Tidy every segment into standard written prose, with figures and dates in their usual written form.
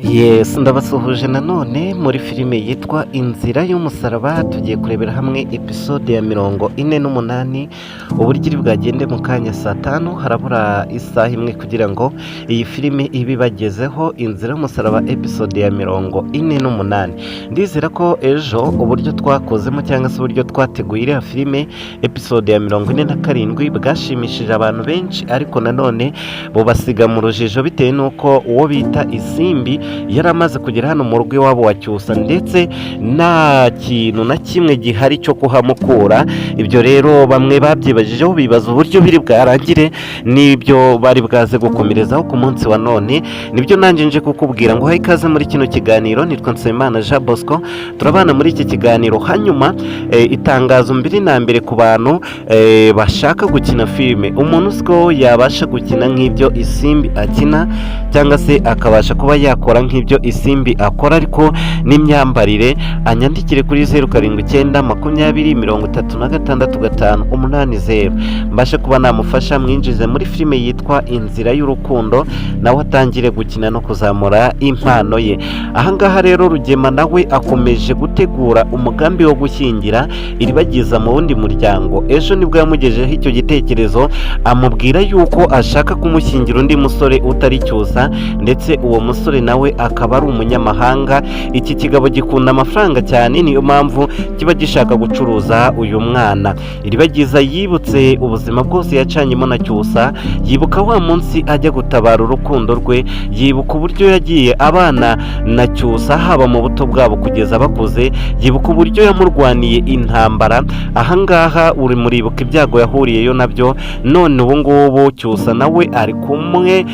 Yes, ndabasuhuje nanone muri filime yitwa Inzira y'umusaraba. Tugiye kurebera hamwe episode ya 48 uburyo iri bwagende mu kanya saa 5. Harabura isaha imwe kugira ngo iyi filime ibe bagezeho. Inzira y'umusaraba episode ya 48. Ndizera ko ejo uburyo twakozemo cyangwa se uburyo twateguye iriya filime episode ya 47 bwashimishije abantu benshi, ariko nanone bubasiga mu rujijo bitewe n'uko uwo bita Isimbi yari amaze kugera hano mu rugo iwabo wa Cyusa, ndetse nta kintu na kimwe gihari cyo kuhamukura. Ibyo rero bamwe babyibajijeho bibaza uburyo biri bwarangire n'ibyo bari bwaze gukomerezaho ku munsi wa none. Nibyo nanjye nje kukubwira ngo haye ikaze muri kino kiganiro. Nitwa Nsabimana Jean Bosco, turabana muri iki kiganiro. Hanyuma itangazo mbere na mbere ku bantu bashaka gukina filime, umuntu uziko yabasha gukina nk'ibyo Isimbi akina cyangwa se akabasha kuba yakora nk'ibyo Isimbi akora ariko n'imyambarire, anyandikire kuri 0720366580 mbashe kuba namufasha mwinjize muri filime yitwa Inzira y'urukundo, nawe atangire gukina no kuzamura impano ye. Ahangaha rero Rugema nawe akomeje gutegura umugambi wo gushyingira Iribagiza mu wundi muryango. Ejo nibwo yamugejeho icyo gitekerezo, amubwira yuko ashaka kumushyingira undi musore utari Cyusa, ndetse uwo musore nawe akaba ari umunyamahanga. Iki kigabo gikunda amafaranga cyane, niyo mpamvu kiba gishaka gucuruza uyu mwana. Iribagiza yibutse ubuzima bwose yacanyemo na Cyusa, yibuka wa munsi ajya gutabara urukundo rwe, yibuka uburyo yagiye abana na Cyusa haba mu buto bwabo kugeza bakuze, yibuka uburyo yamurwaniye intambara. Ahangaha uri muribuka ibyago yahuriyeyo nabyo. None ubu ngubu Cyusa nawe ari kumwe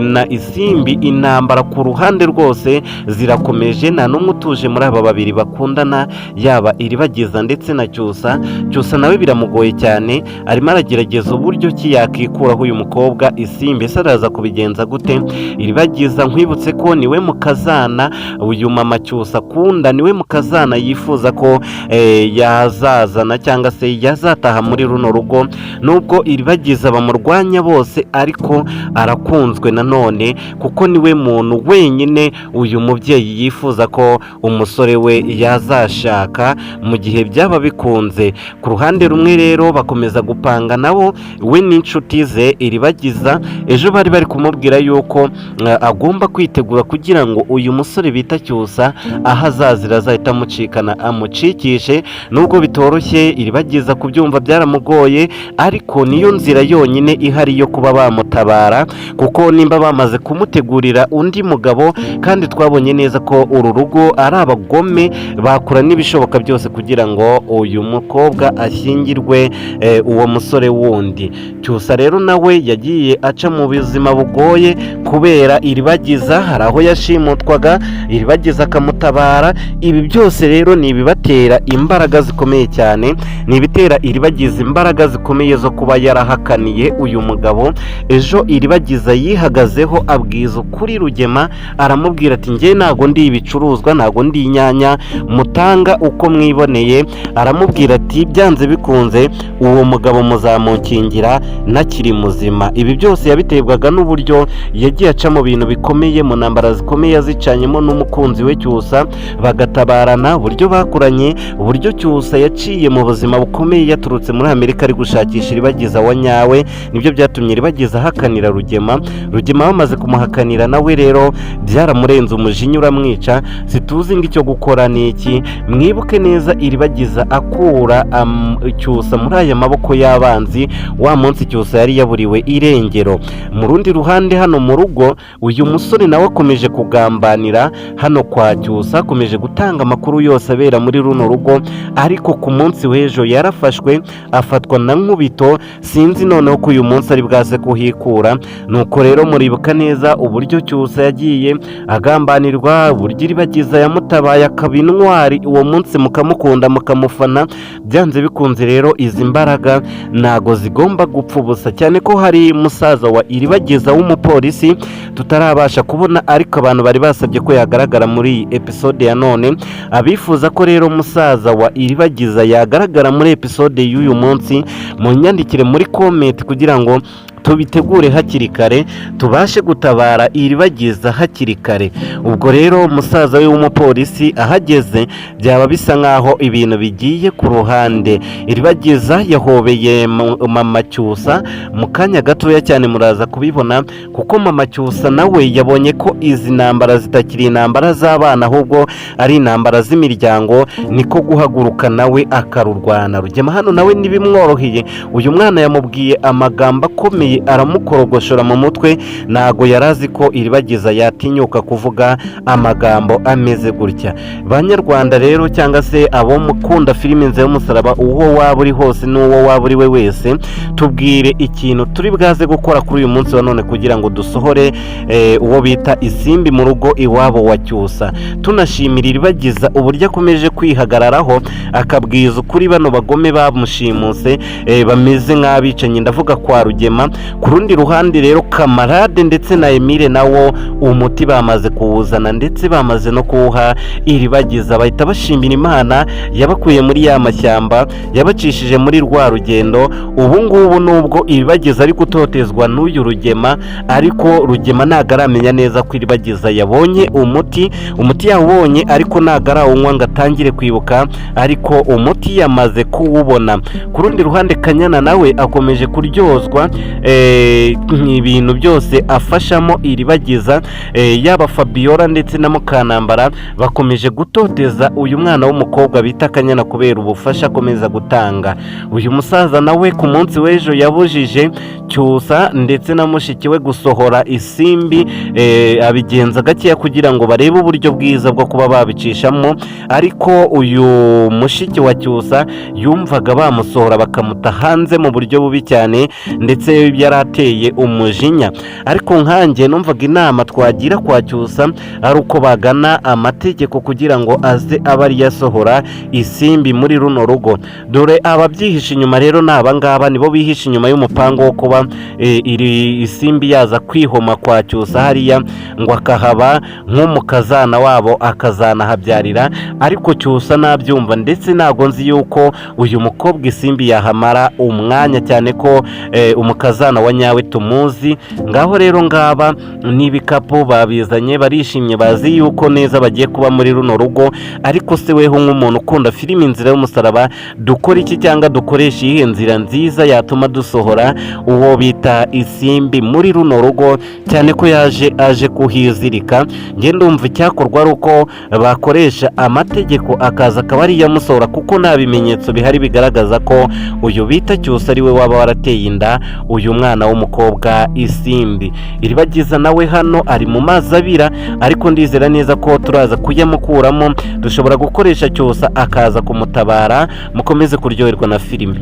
na Isimbi, intambara ku ruhande rwose zirakomeje, nta n'umwe utuje muri aba babiri bakundana, yaba Iribagiza ndetse na Cyusa. Cyusa nawe biramugoye cyane, arimo aragerageza uburyo ki yakikuraho uyu mukobwa Isimbi. Ese araza kubigenza gute? Iribagiza nkwibutse ko niwe mukazana uyu mama Cyusa akunda, niwe mukazana yifuza ko yazazana cyangwa se yazataha muri runo rugo. Nubwo Iribagiza bamurwanya bose, ariko arakunzwe nanone kuko niwe muntu wenyine uyu mubyeyi yifuza ko umusore we yazashaka mu gihe byaba bikunze. Ku ruhande rumwe rero bakomeza gupanga nabo we n'inshuti ze Iribagiza. Ejo bari kumubwira yuko agomba kwitegura kugira ngo uyu musore bita Cyusa aho azazira azahita amucikana amucikishe. Nubwo bitoroshye Iribagiza kubyumva byaramugoye, ariko niyo nzira yonyine ihari yo kuba bamutabara, kuko nimba bamaze kumutegurira undi mugabo kandi twabonye neza ko uru rugo ari abagome, bakora n'ibishoboka byose kugira ngo uyu mukobwa ashyingirwe uwo musore wundi. Cyusa rero nawe yagiye aca mu buzima bugoye kubera Iribagiza, hari aho yashimutwaga Iribagiza akamutabara. Ibi byose rero ni ibibatera imbaraga zikomeye cyane, ni ibitera Iribagiza imbaraga zikomeye zo kuba yarahakaniye uyu mugabo. Ejo Iribagiza yihagazeho abwiza ukuri Rugema, aramubwira ati njye ntago ndi ibicuruzwa, ntago ndi inyanya mutanga uko mwiboneye. Aramubwira ati byanze bikunze uwo mugabo muzamukingira nakiri muzima. Ibi byose yabitebwaga n'uburyo yagiye aca mu bintu bikomeye, mu ntambara zikomeye yazicanyemo n'umukunzi we Cyusa bagatabarana, uburyo bakuranye, uburyo Cyusa yaciye mu buzima bukomeye yaturutse muri Amerika ari gushakisha Iribagiza wa nyawe. Nibyo byatumye Iribagiza ahakanira Rugema. Rugema bamaze kumuhakanira nawe rero byaramurenze, umujinya uramwica. Situzi ngo icyo gukora ni iki. Mwibuke neza Iribagiza akura Cyusa muri aya maboko y'abanzi, wa munsi Cyusa yari yaburiwe irengero. Mu rundi ruhande hano mu rugo uyu musore nawe akomeje kugambanira hano kwa Cyusa, akomeje gutanga amakuru yose abera muri runo rugo, ariko ku munsi w'ejo yarafashwe afatwa na Nkubito. Sinzi noneho ko uyu munsi ari bwaze kuhikura. Nuko rero muribuka neza uburyo Cyusa yagiye agambanirwa, uburyo Iribagiza yamutabaye akaba intwari. Uwo munsi mukamukunda mukamufana, byanze bikunze rero izi mbaraga ntago zigomba gupfa ubusa, cyane ko hari musaza wa Iribagiza w'umupolisi tutarabasha kubona, ariko abantu bari basabye ko yagaragara muri iyi episode ya none. Abifuza ko rero musaza wa Iribagiza yagaragara muri episode y'uyu munsi, mu nyandikire muri comment kugira ngo tubitegure hakiri kare tubashe gutabara Iribagiza hakiri kare. Ubwo rero umusaza we w'umupolisi ahageze byaba bisa nkaho ibintu bigiye ku ruhande. Iribagiza yahobeye mama Cyusa mu kanya gatoya cyane, muraza kubibona, kuko mama Cyusa nawe yabonye ko izi ntambara zitakiri intambara z'abana ahubwo ari intambara z'imiryango, niko guhaguruka nawe akarurwana. Rugema hano nawe ntibimworoheye, uyu mwana yamubwiye amagambo akomeye aramukorogoshora mu mutwe, ntago yarazi ko Iribagiza yatinyuka kuvuga amagambo ameze gutya. Banyarwanda rero, cyangwa se abo mukunda filime Inzira y'Umusaraba, uwo waba uri hose n'uwo waba uri we wese, tubwire ikintu turi bwaze gukora kuri uyu munsi wa none kugira ngo dusohore uwo bita Isimbi mu rugo iwabo wa Cyusa. Tunashimira Iribagiza uburyo akomeje kwihagararaho akabwiza ukuri bano bagome bamushimuse, bameze nk'abicanyi, ndavuga kwa Rugema. Ku rundi ruhande rero, Kamarade ndetse na Emile nawo umuti bamaze kuwuzana ndetse bamaze no kuwuha Iribagiza, bahita bashimira Imana yabakuye muri ya mashyamba, yabacishije muri rwa rugendo. Ubu ngubu nubwo Iribagiza ari gutotezwa n'uyu Rugema, ariko Rugema ntago aramenya neza ko Iribagiza yabonye umuti yawubonye, ariko ntago arawunywa ngo atangire kwibuka, ariko umuti yamaze kuwubona. Ku rundi ruhande, Kanyana nawe akomeje kuryozwa ibintu byose afashamo Iribagiza, yaba Fabiola ndetse na Mukanambara bakomeje gutoteza uyu mwana w'umukobwa bita Kanyana kubera ubufasha akomeza gutanga. Uyu musaza nawe ku munsi w'ejo yabujije Cyusa ndetse na mushiki we gusohora Isimbi, abigenza gakeya kugira ngo barebe uburyo bwiza bwo kuba babicishamo, ariko uyu mushiki wa Cyusa yumvaga bamusohora bakamuta hanze mu buryo bubi cyane, ndetse yarateye umujinya. Ariko nkanjye numvaga inama twagira kwa Cyusa ari uko bagana amategeko kugira ngo aze aba ari yasohora Isimbi muri runo rugo. Dore ababyihisha inyuma rero ni abangaba, nibo bihisha inyuma y'umupango wo kuba iri Isimbi yaza kwihoma kwa Cyusa hariya ngo akahaba nk'umukazana wabo akazanahabyarira, ariko Cyusa nabyumva ndetse ntago nzi yuko uyu mukobwa Isimbi yahamara umwanya, cyane ko umukazana wa nyawe tumuzi. Ngaho rero ngaba n'ibikapu babizanye, barishimye, bazi yuko neza bagiye kuba muri runo rugo. Ariko se weho nk'umuntu ukunda filime Inzira y'Umusaraba, dukora iki cyangwa dukoresha iyihe nzira nziza yatuma dusohora uwo bita Isimbi muri runo rugo, cyane ko aje kuhizirika? Nge ndumva icyakorwa ari uko bakoresha amategeko akaza akaba ari yamusohora, kuko nta bimenyetso bihari bigaragaza ko uyu bita Cyusa ari we waba warateye inda uyu mwana w'umukobwa Isimbi. Iribagiza nawe hano ari mu mazi abira, ariko ndizera neza ko turaza kuyamukuramo, dushobora gukoresha Cyusa akaza kumutabara. Mukomeze kuryoherwa na filime.